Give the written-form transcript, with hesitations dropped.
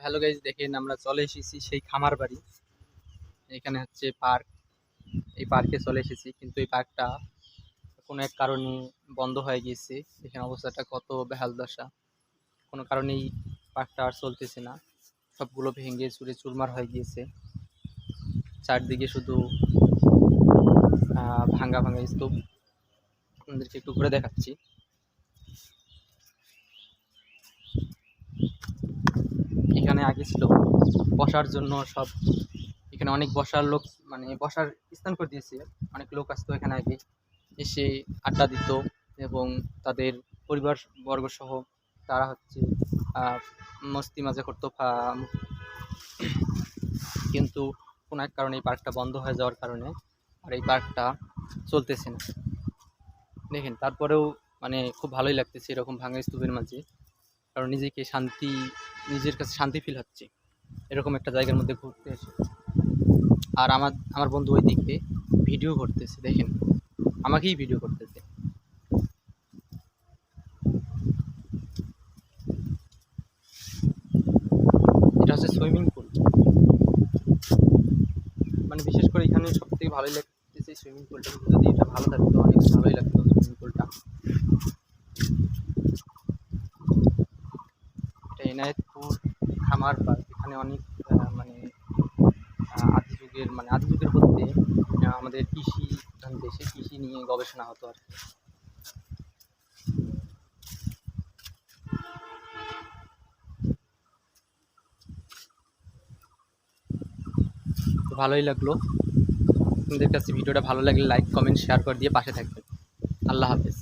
Hello guys, দেখেন আমরা চলে এসেছি সেই খামার বাড়ি। এখানে হচ্ছে পার্ক। এই পার্কে চলে এসেছি, কিন্তু এই পার্কটা কোনো এক কারণে বন্ধ হয়ে গিয়েছে। এখানে অবস্থাটা কত বেহাল দশা। কোনো কারণেই পার্কটা আর চলতেছে না, সবগুলো ভেঙে চুরে চুরমার হয়ে গিয়েছে। চারদিকে শুধু ভাঙ্গা ভাঙ্গা স্তূপ। আপনাদেরকে একটু ঘুরে দেখাচ্ছি। এখানে আগে ছিল বসার জন্য সব, এখানে অনেক বসার লোক, মানে বসার স্থান করে দিয়েছে। অনেক লোক আসতো এখানে আগে, এসে আড্ডা দিত এবং তাদের পরিবার বর্গ সহ তারা হচ্ছে মস্তি মাজা করতো। কিন্তু কোনো এক কারণে এই পার্কটা বন্ধ হয়ে যাওয়ার কারণে আর এই পার্কটা চলতেছে না। দেখেন, তারপরেও মানে খুব ভালোই লাগতেছে এরকম ভাঙা স্তূপের মাঝে, কারণ নিজের কাছে শান্তি ফিল হচ্ছে এরকম একটা জায়গার মধ্যে ঘুরতে এসে। আর আমার আমার বন্ধু ওই দিকে ভিডিও করতেছে, দেখেন আমাকেই ভিডিও করতেছে। এটা হচ্ছে সুইমিং পুল। মানে বিশেষ করে এখানে সব থেকে ভালোই লাগতেছে সুইমিং পুলটা। যদি এটা ভালো থাকতো অনেক ভালোই লাগতো সুইমিং পুলটা। এটা এনায়েতপুর খামার পার্ক। এখানে অনেক মানে আদি যুগের মধ্যে আমাদের কৃষি দেশে কৃষি নিয়ে গবেষণা হতো আর কি। তো ভালোই লাগলো। আপনাদের কাছে ভিডিওটা ভালো লাগলে লাইক কমেন্ট শেয়ার করে দিয়ে পাশে থাকবেন। আল্লাহ হাফেজ।